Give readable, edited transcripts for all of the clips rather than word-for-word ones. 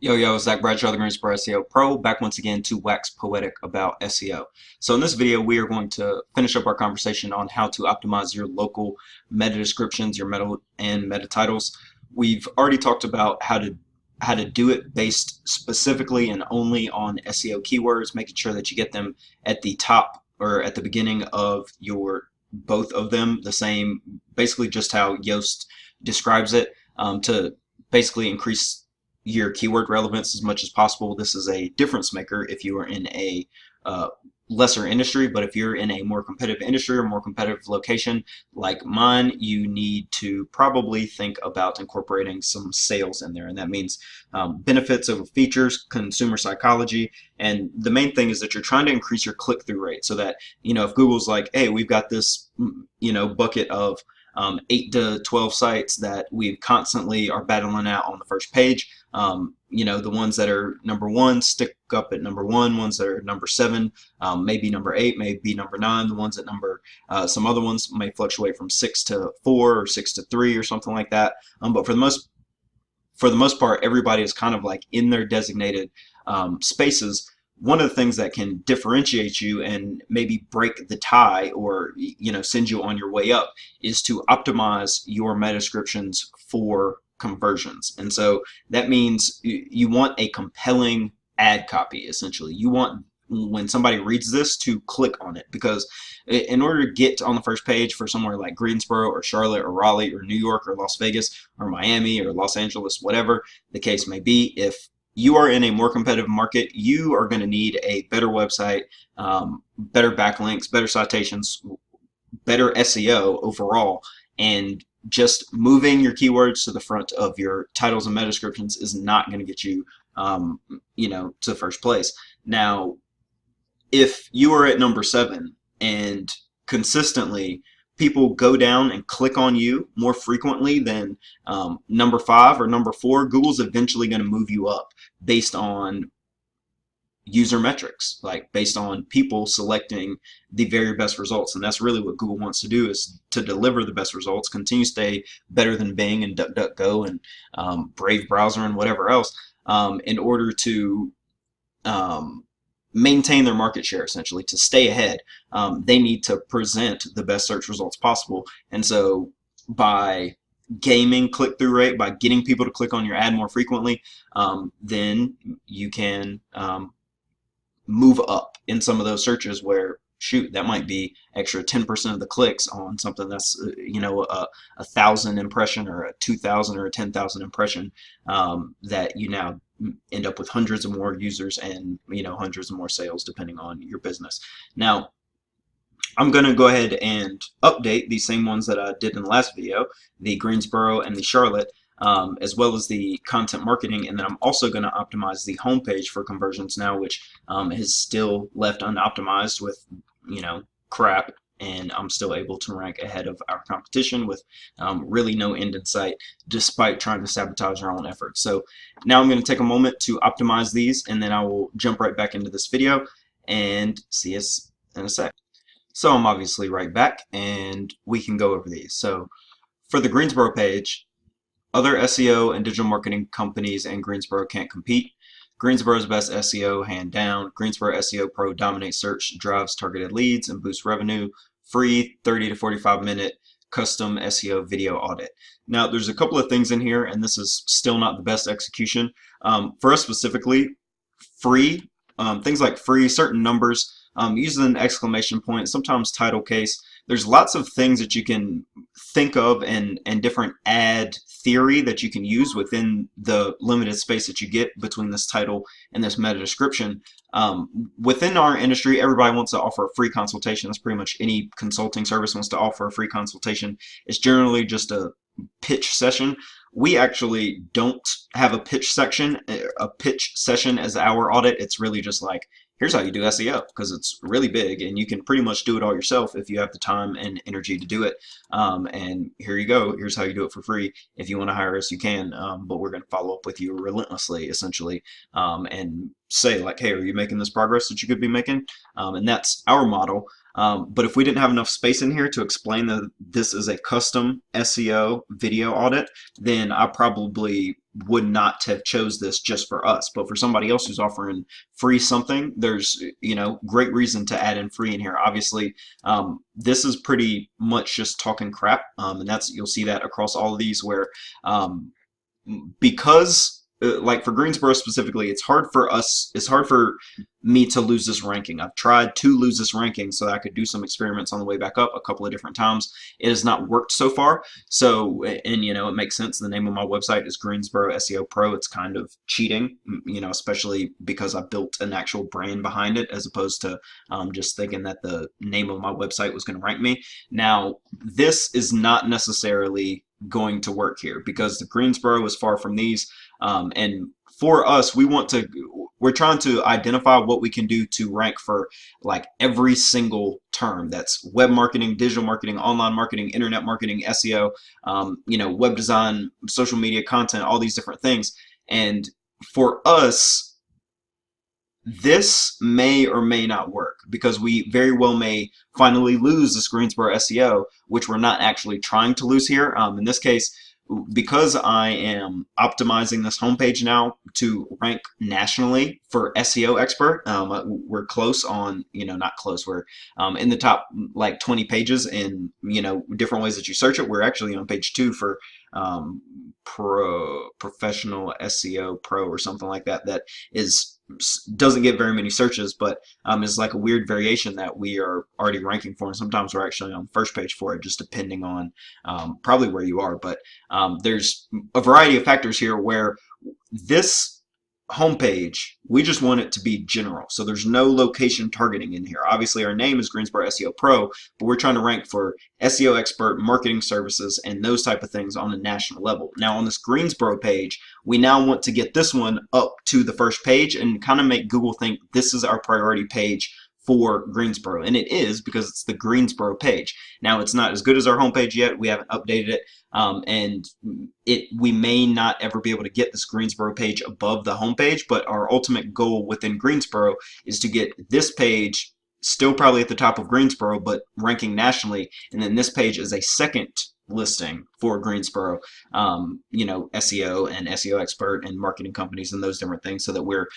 Yo, Zach Bradshaw, the Greensboro SEO Pro, back once again to wax poetic about SEO. So in this video, we are going to finish up our conversation on how to optimize your local meta descriptions, your meta titles. We've already talked about how to do it based specifically and only on SEO keywords, making sure that you get them at the top or at the beginning of your both of them the same, basically just how Yoast describes it, to basically increase your keyword relevance as much as possible. This is a difference maker if you are in a lesser industry, but if you're in a more competitive industry or more competitive location like mine, you need to probably think about incorporating some sales in there, and that means benefits over features, consumer psychology, and the main thing is that you're trying to increase your click-through rate so that, if Google's like, hey, we've got this bucket of 8 to 12 sites that we constantly are battling out on the first page. The ones that are number one stick up at number one, ones that are number 7, maybe number 8, maybe number 9, the ones at number, some other ones may fluctuate from 6 to 4 or 6 to 3 or something like that. But for the most part, everybody is kind of like in their designated spaces. One of the things that can differentiate you and maybe break the tie or send you on your way up is to optimize your meta descriptions for conversions. And so that means you want a compelling ad copy. Essentially, you want when somebody reads this to click on it, because in order to get on the first page for somewhere like Greensboro or Charlotte or Raleigh or New York or Las Vegas or Miami or Los Angeles, whatever the case may be, if you are in a more competitive market, you are going to need a better website, better backlinks, better citations, better SEO overall, and just moving your keywords to the front of your titles and meta descriptions is not going to get you, to first place. Now, if you are at number 7 and consistently people go down and click on you more frequently than number 5 or number 4, Google's eventually going to move you up based on user metrics, like based on people selecting the very best results. And that's really what Google wants to do, is to deliver the best results, continue to stay better than Bing and DuckDuckGo and Brave browser and whatever else, in order to maintain their market share. Essentially, to stay ahead, they need to present the best search results possible. And so by gaming click-through rate, by getting people to click on your ad more frequently, then you can move up in some of those searches where, shoot, that might be extra 10% of the clicks on something that's a 1,000 impression or a 2,000 or a 10,000 impression, that you now end up with hundreds of more users and hundreds of more sales depending on your business. Now, I'm going to go ahead and update these same ones that I did in the last video, the Greensboro and the Charlotte, as well as the content marketing, and then I'm also going to optimize the homepage for conversions now, which is still left unoptimized with crap, and I'm still able to rank ahead of our competition with really no end in sight, despite trying to sabotage our own efforts. So now I'm going to take a moment to optimize these, and then I will jump right back into this video and see us in a sec. So I'm obviously right back, and we can go over these. So for the Greensboro page, other SEO and digital marketing companies in Greensboro can't compete. Greensboro's best SEO, hand down. Greensboro SEO Pro dominates search, drives targeted leads, and boosts revenue. Free 30 to 45 minute custom SEO video audit. Now, there's a couple of things in here, and this is still not the best execution. For us specifically, free, things like free, certain numbers, use an exclamation point, sometimes title case. There's lots of things that you can think of and different ad theory that you can use within the limited space that you get between this title and this meta description. Within our industry, everybody wants to offer a free consultation. That's pretty much any consulting service wants to offer a free consultation. It's generally just a pitch session. We actually don't have a pitch session as our audit. It's really just like, here's how you do SEO, because it's really big and you can pretty much do it all yourself if you have the time and energy to do it. And here you go. Here's how you do it for free. If you want to hire us, you can, but we're going to follow up with you relentlessly, essentially, and say like, hey, are you making this progress that you could be making? And that's our model. But if we didn't have enough space in here to explain that this is a custom SEO video audit, then I probably would not have chose this just for us. But for somebody else who's offering free something, there's, you know, great reason to add in free in here. Obviously, this is pretty much just talking crap, and you'll see that across all of these where because like for Greensboro specifically, it's hard for me to lose this ranking. I've tried to lose this ranking so that I could do some experiments on the way back up a couple of different times. It has not worked so far. So, and you know, it makes sense. The name of my website is Greensboro SEO Pro. It's kind of cheating, you know, especially because I built an actual brand behind it as opposed to just thinking that the name of my website was going to rank me. Now, this is not necessarily going to work here because the Greensboro is far from these. And for us, we're trying to identify what we can do to rank for like every single term. That's web marketing, digital marketing, online marketing, internet marketing, SEO, you know, web design, social media content, all these different things. And for us, this may or may not work because we very well may finally lose this Greensboro SEO, which we're not actually trying to lose here. In this case, because I am optimizing this homepage now to rank nationally for SEO expert, we're close on, you know, not close, we're in the top like 20 pages in, you know, different ways that you search it. We're actually on page 2 for professional SEO Pro or something like that. That doesn't get very many searches, but is like a weird variation that we are already ranking for, and sometimes we're actually on the first page for it, just depending on probably where you are. But there's a variety of factors here where this homepage, we just want it to be general. So there's no location targeting in here. Obviously our name is Greensboro SEO Pro, but we're trying to rank for SEO expert, marketing services, and those type of things on a national level. Now on this Greensboro page, we now want to get this one up to the first page and kind of make Google think this is our priority page for Greensboro, and it is because it's the Greensboro page. Now it's not as good as our homepage yet. We haven't updated it, and we may not ever be able to get this Greensboro page above the homepage, but our ultimate goal within Greensboro is to get this page still probably at the top of Greensboro, but ranking nationally, and then this page is a second listing for Greensboro, you know, SEO and SEO expert and marketing companies and those different things, so that we're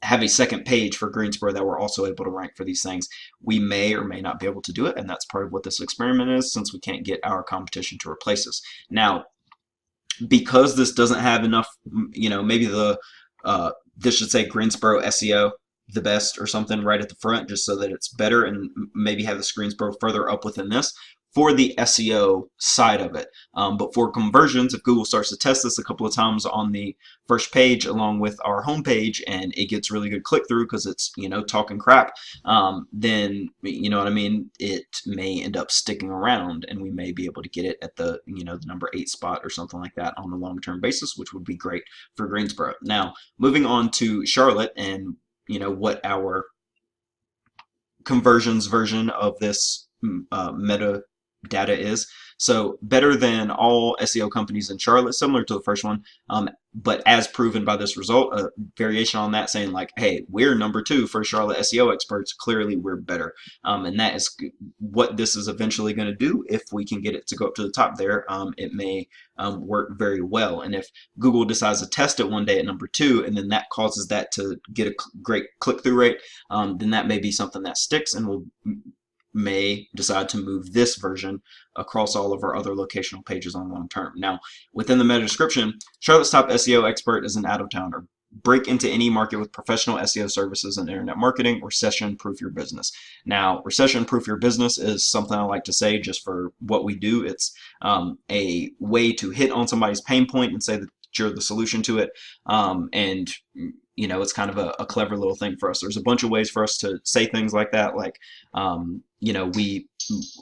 have a second page for Greensboro that we're also able to rank for these things. We may or may not be able to do it, and that's part of what this experiment is, since we can't get our competition to replace us. Now, because this doesn't have enough, you know, maybe this should say Greensboro SEO the best or something right at the front, just so that it's better, and maybe have the Greensboro further up within this for the SEO side of it. But for conversions, if Google starts to test this a couple of times on the first page along with our homepage, and it gets really good click through because it's, you know, talking crap, then, you know what I mean, it may end up sticking around, and we may be able to get it at the, you know, the number 8 spot or something like that on a long-term basis, which would be great for Greensboro. Now, moving on to Charlotte, and you know what our conversions version of this metadata is. So better than all SEO companies in Charlotte, similar to the first one, but as proven by this result, a variation on that saying like, hey, we're number 2 for Charlotte SEO experts. Clearly we're better. And that is what this is eventually going to do. If we can get it to go up to the top there, it may work very well. And if Google decides to test it one day at number 2, and then that causes that to get a great click-through rate, then that may be something that sticks, and will may decide to move this version across all of our other locational pages on long term. Now, within the meta description, Charlotte's top SEO expert is an out-of-towner. Break into any market with professional SEO services and internet marketing. Recession-proof your business. Now, recession-proof your business is something I like to say just for what we do. It's a way to hit on somebody's pain point and say that you're the solution to it. And you know, it's kind of a clever little thing for us. There's a bunch of ways for us to say things like that, like, you know, we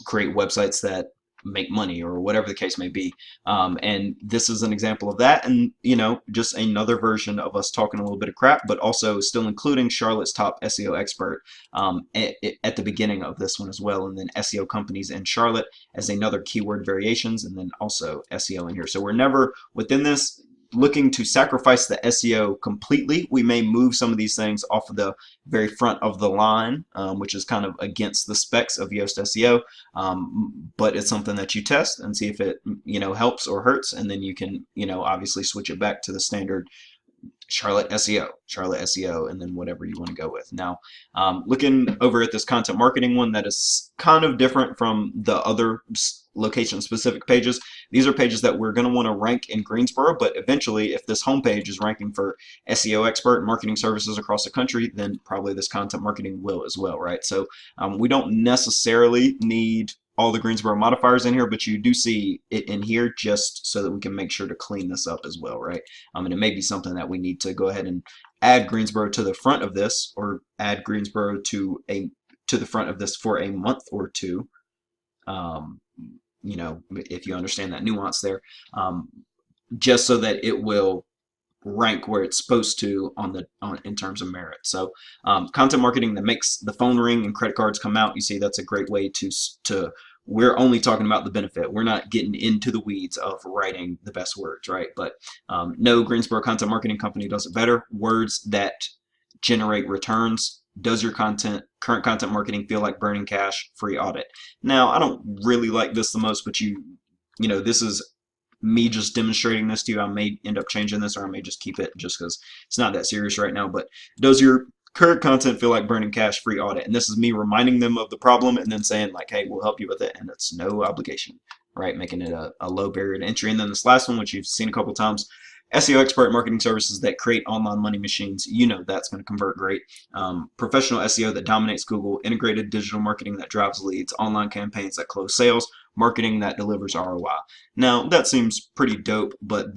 create websites that make money or whatever the case may be. And this is an example of that, and, you know, just another version of us talking a little bit of crap, but also still including Charlotte's top SEO expert at the beginning of this one as well, and then SEO companies in Charlotte as another keyword variations, and then also SEO in here. So we're never within this. looking to sacrifice the SEO completely, we may move some of these things off of the very front of the line, which is kind of against the specs of Yoast SEO. But it's something that you test and see if it, helps or hurts, and then you can, obviously switch it back to the standard Charlotte SEO, and then whatever you want to go with. Now, looking over at this content marketing one, that is kind of different from the other location-specific pages. These are pages that we're going to want to rank in Greensboro, but eventually, if this homepage is ranking for SEO expert and marketing services across the country, then probably this content marketing will as well, right? So we don't necessarily need all the Greensboro modifiers in here, but you do see it in here just so that we can make sure to clean this up as well, right? And it may be something that we need to go ahead and add Greensboro to the front of this, or add Greensboro to the front of this for a month or two. If you understand that nuance there, just so that it will rank where it's supposed to in terms of merit. So content marketing that makes the phone ring and credit cards come out, you see that's a great way to we're only talking about the benefit. We're not getting into the weeds of writing the best words, right? But no Greensboro content marketing company does it better. Words that generate returns. Does your current content marketing feel like burning cash? Free audit. Now, I don't really like this the most, but this is me just demonstrating this to you. I may end up changing this, or I may just keep it just because it's not that serious right now. But does your current content feel like burning cash? Free audit. And this is me reminding them of the problem and then saying like, hey, we'll help you with it, and it's no obligation, right? Making it a low barrier to entry. And then this last one, which you've seen a couple times, SEO expert marketing services that create online money machines. That's going to convert great. Professional SEO that dominates Google, integrated digital marketing that drives leads, online campaigns that close sales, marketing that delivers ROI. Now, that seems pretty dope, but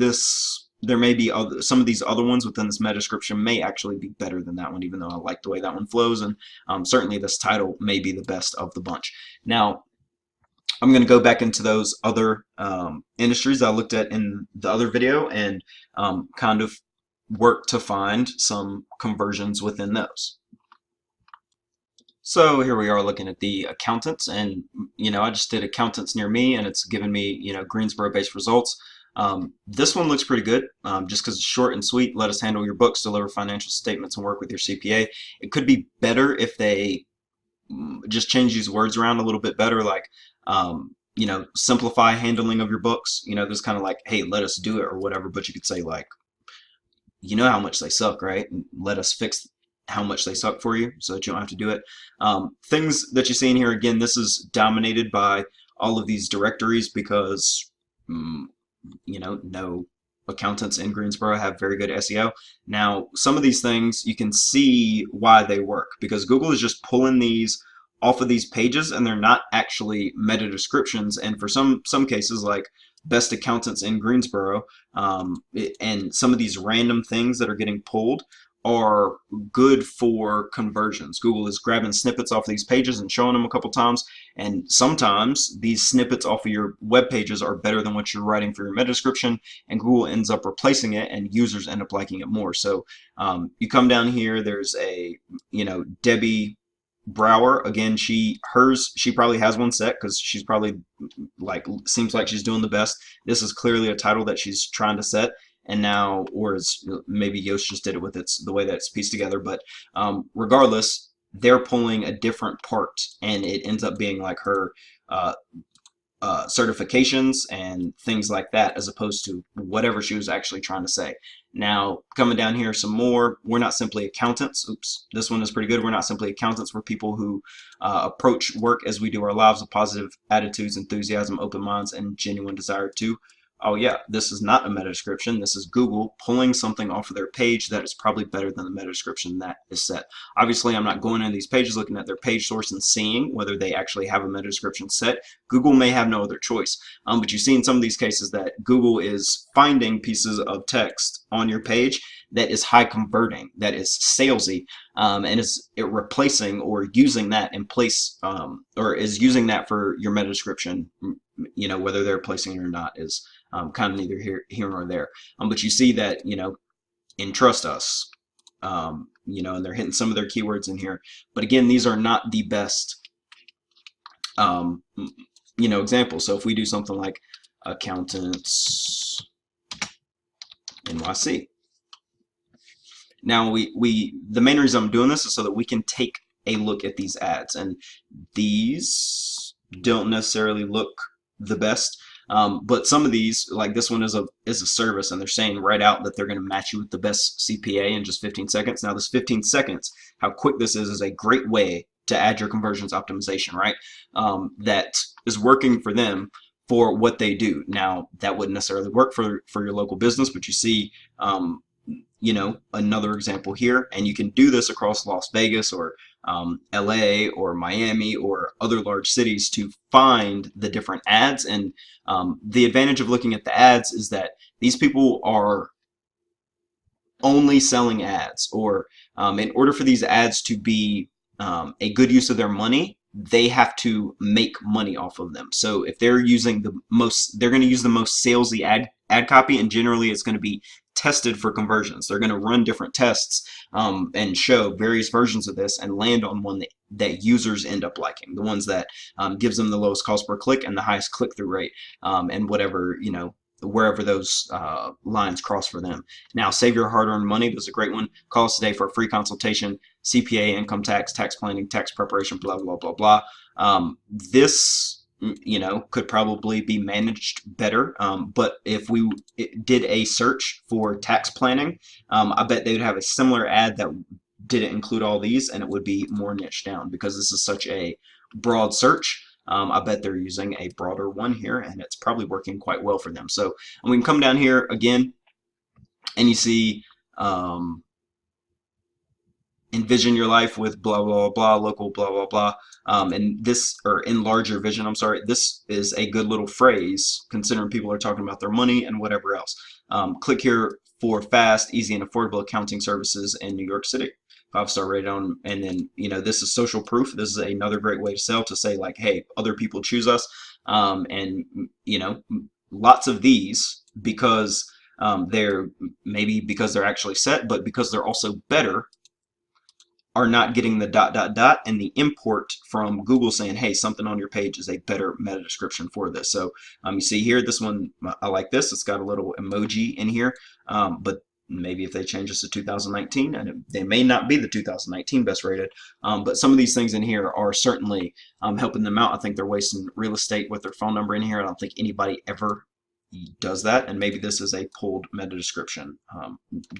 there may be some of these other ones within this meta description may actually be better than that one, even though I like the way that one flows, and certainly this title may be the best of the bunch. Now, I'm going to go back into those other industries I looked at in the other video and kind of work to find some conversions within those. So here we are looking at the accountants, and I just did accountants near me, and it's given me Greensboro-based results. This one looks pretty good, just because it's short and sweet. Let us handle your books, deliver financial statements, and work with your CPA. It could be better if they just change these words around a little bit better, like simplify handling of your books. This kind of like, hey, let us do it or whatever, but you could say like, how much they suck, right? And let us fix how much they suck for you so that you don't have to do it. Things that you see in here, again, this is dominated by all of these directories because no accountants in Greensboro have very good SEO. Now, some of these things you can see why they work, because Google is just pulling these off of these pages and they're not actually meta descriptions. And for some cases, like best accountants in Greensboro, and some of these random things that are getting pulled are good for conversions. Google is grabbing snippets off these pages and showing them a couple times, and sometimes these snippets off of your web pages are better than what you're writing for your meta description, and Google ends up replacing it and users end up liking it more. So you come down here, there's a Debbie Brower. Again, she probably has one set because she's probably seems like she's doing the best. This is clearly a title that she's trying to set. And now, or maybe Yoast just did it with the way that it's pieced together, but regardless, they're pulling a different part, and it ends up being like her certifications and things like that, as opposed to whatever she was actually trying to say. Now, coming down here some more, we're not simply accountants. Oops, this one is pretty good. We're not simply accountants. We're people who approach work as we do our lives with positive attitudes, enthusiasm, open minds, and genuine desire to. Oh yeah, this is not a meta description. This is Google pulling something off of their page that is probably better than the meta description that is set. Obviously, I'm not going into these pages looking at their page source and seeing whether they actually have a meta description set. Google may have no other choice. But you see in some of these cases that Google is finding pieces of text on your page that is high converting, that is salesy, and is replacing or using that in place, or is using that for your meta description. Whether they're replacing it or not is kind of neither here nor there. But you see that, entrust us, and they're hitting some of their keywords in here. But again, these are not the best, examples. So if we do something like accountants NYC. Now the main reason I'm doing this is so that we can take a look at these ads, and these don't necessarily look the best. But some of these, like this one, is a service, and they're saying right out that they're going to match you with the best CPA in just 15 seconds. Now, this 15 seconds, how quick this is a great way to add your conversions optimization, right? That is working for them for what they do. Now, that wouldn't necessarily work for your local business, but you see, you know, another example here, and you can do this across Las Vegas or LA or Miami or other large cities to find the different ads. And the advantage of looking at the ads is that these people are only selling ads, or in order for these ads to be a good use of their money, they have to make money off of them. So if they're using they're going to use the most salesy ad copy, and generally it's going to be tested for conversions. They're going to run different tests and show various versions of this and land on one that users end up liking, the ones that gives them the lowest cost per click and the highest click-through rate, and whatever, you know, wherever those lines cross for them. Now, save your hard-earned money. This is a great one. Call us today for a free consultation. CPA, income tax, tax planning, tax preparation, blah, blah, blah, blah. This, you know, could probably be managed better. But if we did a search for tax planning, I bet they would have a similar ad that didn't include all these, and it would be more niche down because this is such a broad search. I bet they're using a broader one here, and it's probably working quite well for them. So we can come down here again, and you see envision your life with blah, blah, blah, local, blah, blah, blah. And this, or enlarge your vision, I'm sorry, this is a good little phrase considering people are talking about their money and whatever else. Click here for fast, easy, and affordable accounting services in New York City. 5-star rated on, and then, you know, this is social proof. This is another great way to sell, to say like, hey, other people choose us. And, you know, lots of these, because they're maybe because they're actually set, but because they're also better, are not getting the ... and the import from Google saying, hey, something on your page is a better meta description for this. So you see here, this one, I like this. It's got a little emoji in here, but maybe if they change this to 2019, and they may not be the 2019 best rated, but some of these things in here are certainly helping them out. I think they're wasting real estate with their phone number in here. I don't think anybody ever does that, and maybe this is a pulled meta description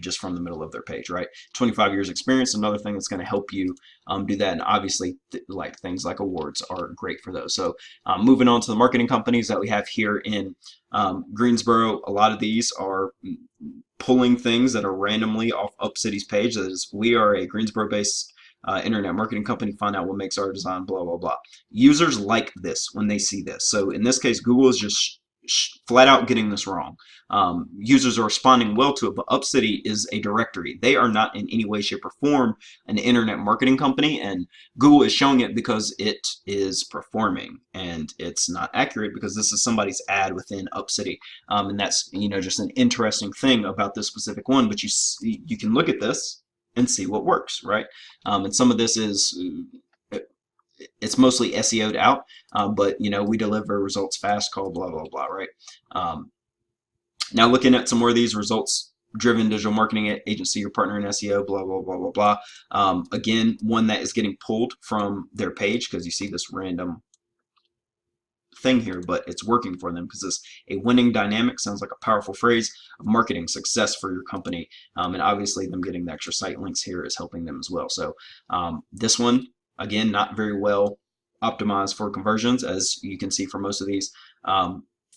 just from the middle of their page, right? 25 years experience, another thing that's going to help you do that, and obviously like things like awards are great for those. So moving on to the marketing companies that we have here in Greensboro, a lot of these are pulling things that are randomly off UpCity's page. That is, we are a Greensboro-based internet marketing company. Find out what makes our design, blah, blah, blah. Users like this when they see this. So in this case, Google is just flat out getting this wrong. Users are responding well to it, but UpCity is a directory. They are not in any way, shape, or form an internet marketing company, and Google is showing it because it is performing, and it's not accurate because this is somebody's ad within UpCity, and that's, you know, just an interesting thing about this specific one. But you can look at this and see what works, right? And some of this is it's mostly SEO'd out, but you know, we deliver results fast, call blah, blah, blah, right? Now looking at some more of these results driven digital marketing agency, your partner in SEO, blah, blah, blah, blah, blah. Again, one that is getting pulled from their page because you see this random thing here, but it's working for them because it's a winning dynamic. Sounds like a powerful phrase of marketing success for your company. And obviously them getting the extra site links here is helping them as well. So this one, again, not very well optimized for conversions, as you can see for most of these.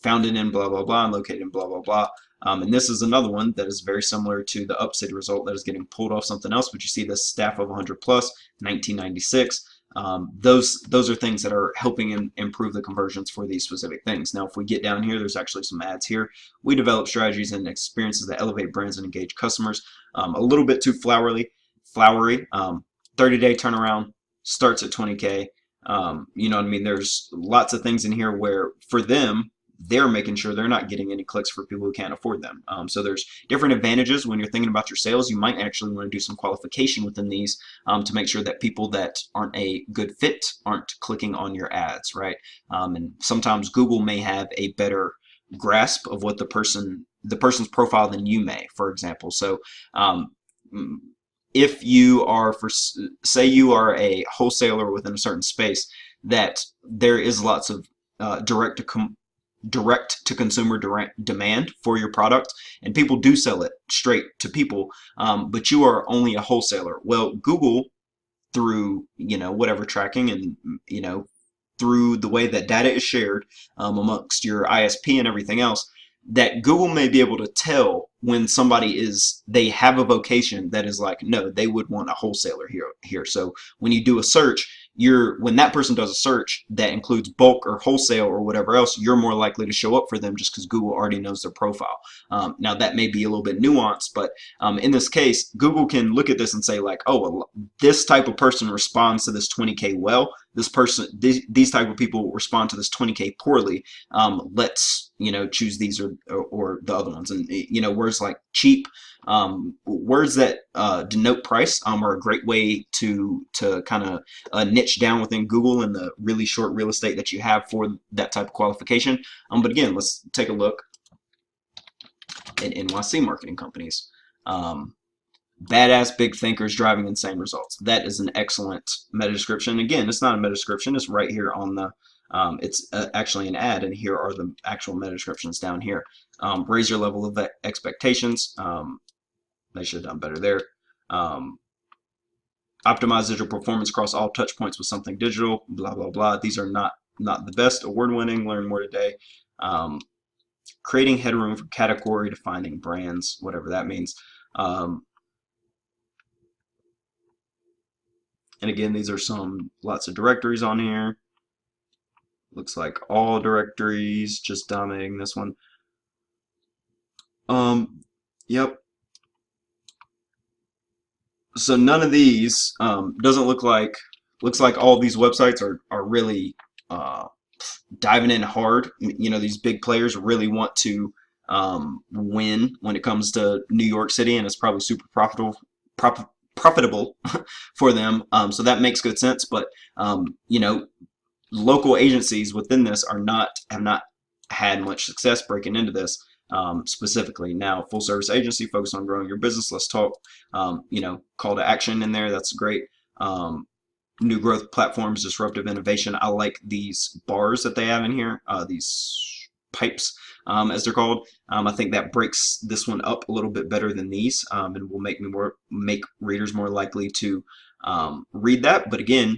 Founded in blah, blah, blah, and located in blah, blah, blah. And this is another one that is very similar to the UpCity result that is getting pulled off something else, but you see this staff of 100 plus, 1996. Those are things that are helping improve the conversions for these specific things. Now, if we get down here, there's actually some ads here. We develop strategies and experiences that elevate brands and engage customers. A little bit too flowery. 30-day turnaround. Starts at 20K. You know what I mean? There's lots of things in here where for them, they're making sure they're not getting any clicks for people who can't afford them. So there's different advantages when you're thinking about your sales. You might actually want to do some qualification within these to make sure that people that aren't a good fit aren't clicking on your ads, right? And sometimes Google may have a better grasp of what the person the person's profile than you may, for example. So um, if you are, for say you are a wholesaler within a certain space, that there is lots of direct to consumer demand for your product, and people do sell it straight to people, but you are only a wholesaler. Well, Google, through whatever tracking, and through the way that data is shared amongst your ISP and everything else, that Google may be able to tell when they have a vocation that is like, no, they would want a wholesaler here. So when you do a search, when that person does a search that includes bulk or wholesale or whatever else, you're more likely to show up for them just because Google already knows their profile. Now that may be a little bit nuanced, but in this case, Google can look at this and say like, oh, well, this type of person responds to this 20K well. These type of people respond to this 20K poorly. Let's choose these or the other ones. And words like cheap, words that denote price are a great way to kind of niche down within Google and the really short real estate that you have for that type of qualification. But again, let's take a look at NYC marketing companies. Badass big thinkers driving insane results. That is an excellent meta description. Again, it's not a meta description. It's right here on the it's actually an ad, and here are the actual meta descriptions down here. Raise your level of expectations. They should have done better there. Optimize digital performance across all touch points with something digital. Blah blah blah. These are not the best. Award-winning. Learn more today. Creating headroom for category defining brands, whatever that means. And again, these are lots of directories on here. Looks like all directories, just dominating this one. Yep. So none of these doesn't look like, looks like all of these websites are really diving in hard. These big players really want to win when it comes to New York City, and it's probably super profitable for them. So that makes good sense. But local agencies within this have not had much success breaking into this. Specifically now, full service agency focused on growing your business. Let's talk, call to action in there. That's great. New growth platforms, disruptive innovation. I like these bars that they have in here, these pipes, as they're called. I think that breaks this one up a little bit better than these, and will make readers more likely to read that. But again,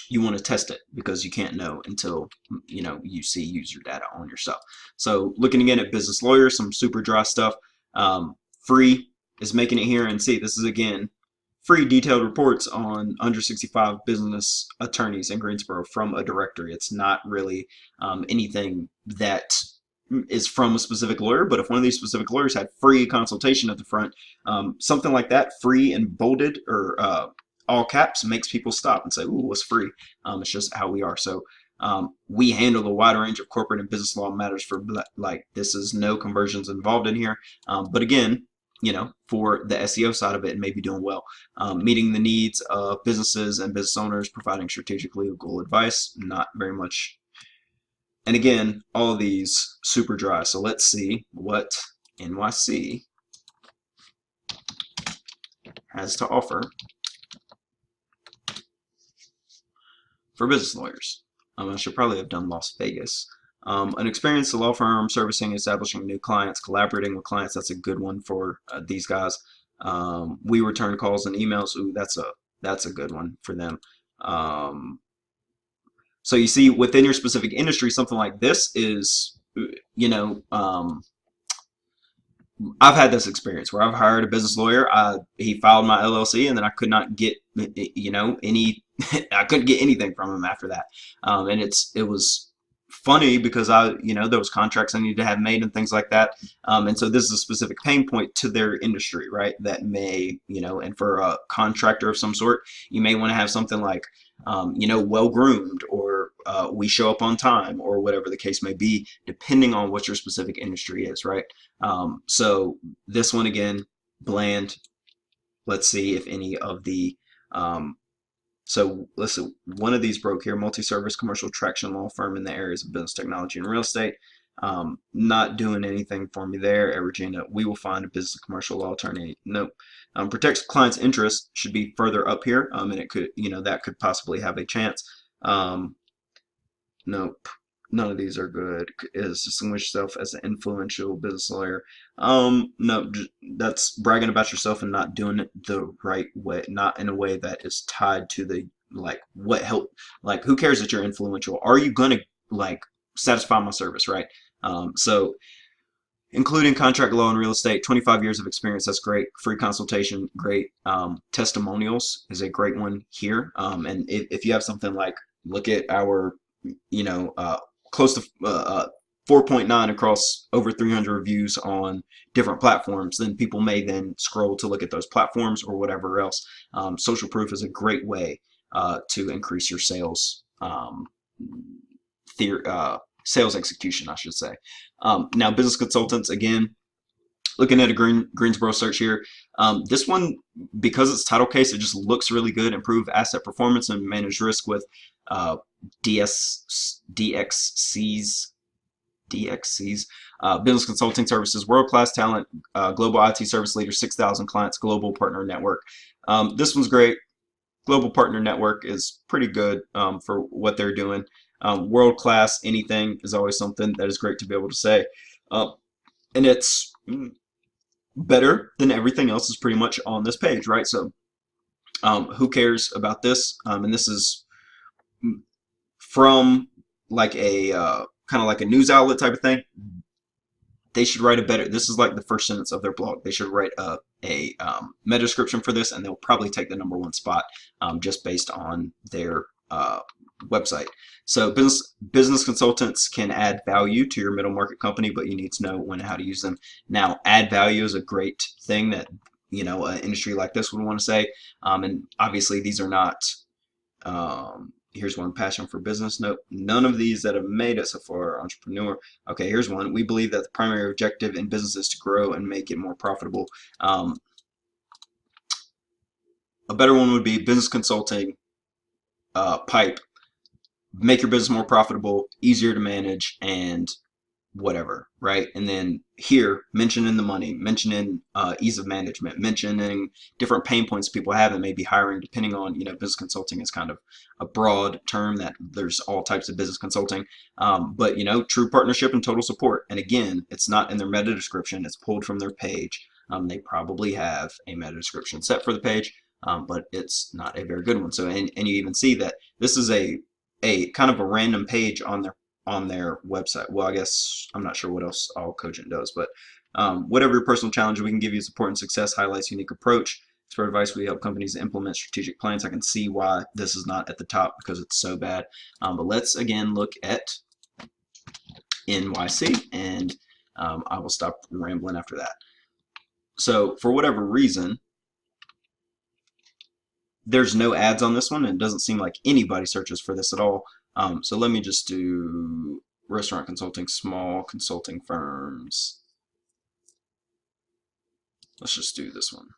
you want to test it because you can't know until you see user data on yourself. So looking again at business lawyers, some super dry stuff. Free is making it here, and see, this is again free detailed reports on under 65 business attorneys in Greensboro from a directory. It's not really anything that is from a specific lawyer, but if one of these specific lawyers had free consultation at the front, something like that, free and bolded or all caps, makes people stop and say, ooh, what's free? It's just how we are. So we handle a wide range of corporate and business law matters for, like, this is no conversions involved in here. But again, for the SEO side of it, may be doing well. Meeting the needs of businesses and business owners, providing strategic legal advice, not very much. And again, all of these super dry. So let's see what NYC has to offer for business lawyers. I should probably have done Las Vegas. An experienced law firm servicing, establishing new clients, collaborating with clients. That's a good one for these guys. We return calls and emails. Ooh, that's a good one for them. So you see, within your specific industry, something like this is, I've had this experience where I've hired a business lawyer. He filed my LLC, and then I could not get, I couldn't get anything from him after that. And it was funny because there was contracts I needed to have made and things like that. And so this is a specific pain point to their industry, right? That may, and for a contractor of some sort, you may want to have something like, well groomed, or we show up on time, or whatever the case may be, depending on what your specific industry is, right? So this one again, bland. Let's see if any of the so listen, one of these broke here, multi-service commercial traction law firm in the areas of business, technology, and real estate. Not doing anything for me there. Regina, we will find a business commercial law attorney. Nope. Protects client's interest should be further up here, and it could, that could possibly have a chance. Nope. None of these are good. Is distinguish yourself as an influential business lawyer. No, that's bragging about yourself and not doing it the right way, not in a way that is tied to the, like, what help, like, who cares that you're influential? Are you gonna, like, satisfy my service, right? So including contract law and real estate, 25 years of experience, that's great. Free consultation, great. Testimonials is a great one here. And if you have something like, look at our, close to 4.9 across over 300 reviews on different platforms, then people may then scroll to look at those platforms or whatever else. Social proof is a great way to increase your sales sales execution, I should say. Now, business consultants, again, looking at a Greensboro search here. This one, because it's title case, it just looks really good. Improve asset performance and manage risk with DXCs. Business consulting services, world-class talent, global IT service leader, 6,000 clients, global partner network. This one's great. Global partner network is pretty good for what they're doing. World-class anything is always something that is great to be able to say. And it's better than everything else is pretty much on this page, right? So who cares about this? And this is from like a kind of like a news outlet type of thing. They should write a better, this is like the first sentence of their blog. They should write a meta description for this, and they'll probably take the #1 spot just based on their website. So business consultants can add value to your middle market company, but you need to know when and how to use them. Now, add value is a great thing that an industry like this would want to say. And obviously, these are not. Here's one: passion for business. Nope, none of these that have made it so far are entrepreneur. Okay, here's one: we believe that the primary objective in business is to grow and make it more profitable. A better one would be business consulting pipe. Make your business more profitable, easier to manage, and whatever, right? And then here, mentioning the money, mentioning ease of management, mentioning different pain points people have that may be hiring, depending on, business consulting is kind of a broad term that there's all types of business consulting. But, true partnership and total support. And again, it's not in their meta description, it's pulled from their page. They probably have a meta description set for the page, but it's not a very good one. So, and you even see that this is a kind of a random page on their website. Well, I guess I'm not sure what else all Cont'd does, but whatever your personal challenge, we can give you support and success, highlights unique approach. For advice, we help companies implement strategic plans. I can see why this is not at the top because it's so bad. But let's again look at NYC, and I will stop rambling after that. So for whatever reason, there's no ads on this one, and it doesn't seem like anybody searches for this at all. So let me just do restaurant consulting, small consulting firms. Let's just do this one.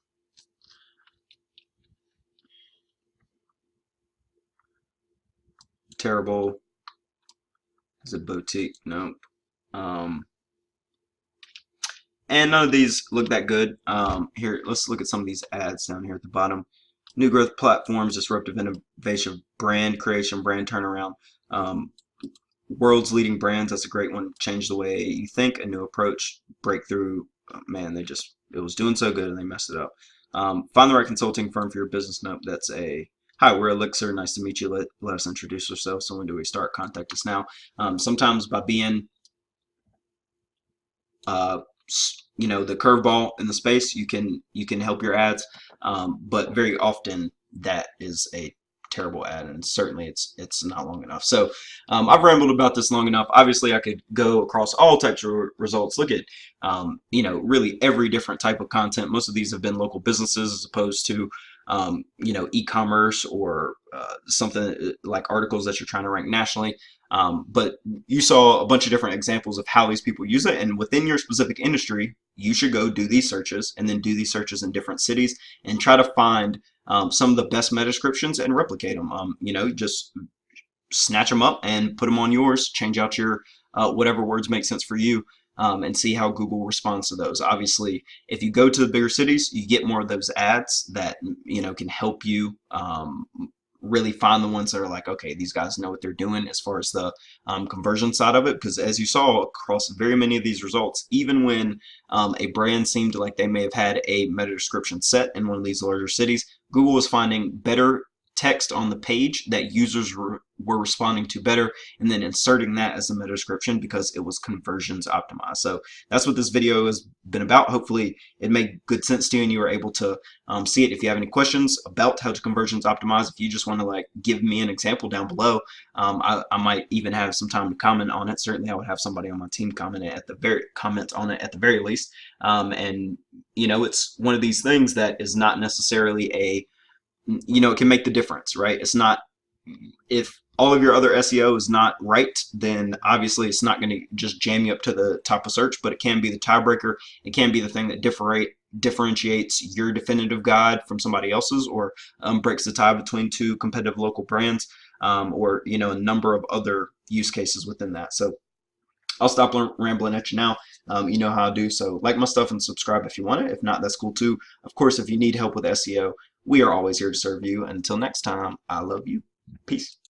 Terrible. Is it boutique? Nope. And none of these look that good. Here, let's look at some of these ads down here at the bottom. New growth platforms, disruptive innovation, brand creation, brand turnaround. World's leading brands, that's a great one. Change the way you think, a new approach, breakthrough. Man, it was doing so good and they messed it up. Find the right consulting firm for your business. Nope, that's a, hi, we're Elixir, nice to meet you. Let us introduce ourselves. So when do we start? Contact us now. Sometimes by being the curveball in the space, you can help your ads, but very often that is a terrible ad, and certainly it's not long enough. So I've rambled about this long enough. Obviously, I could go across all types of results. Look at really every different type of content. Most of these have been local businesses as opposed to e-commerce or something like articles that you're trying to rank nationally. But you saw a bunch of different examples of how these people use it, and within your specific industry, you should go do these searches and then do these searches in different cities and try to find some of the best meta descriptions and replicate them. Just snatch them up and put them on yours. Change out your whatever words make sense for you, and see how Google responds to those. Obviously, if you go to the bigger cities, you get more of those ads that can help you really find the ones that are like, okay, these guys know what they're doing as far as the conversion side of it. Because as you saw across very many of these results, even when a brand seemed like they may have had a meta description set in one of these larger cities, Google was finding better text on the page that users were responding to better, and then inserting that as a meta description because it was conversions optimized. So that's what this video has been about. Hopefully it made good sense to you and you were able to see it. If you have any questions about how to conversions optimize, if you just want to like give me an example down below, I might even have some time to comment on it. Certainly I would have somebody on my team comment on it at the very least. And it's one of these things that is not necessarily it can make the difference, right? It's not, if all of your other SEO is not right, then obviously it's not going to just jam you up to the top of search, but it can be the tiebreaker. It can be the thing that differentiates your definitive guide from somebody else's, or breaks the tie between two competitive local brands, or a number of other use cases within that. So I'll stop rambling at you now. You know how I do, so like my stuff and subscribe if you want it. If not, that's cool too. Of course, if you need help with SEO, we are always here to serve you. Until next time, I love you. Peace.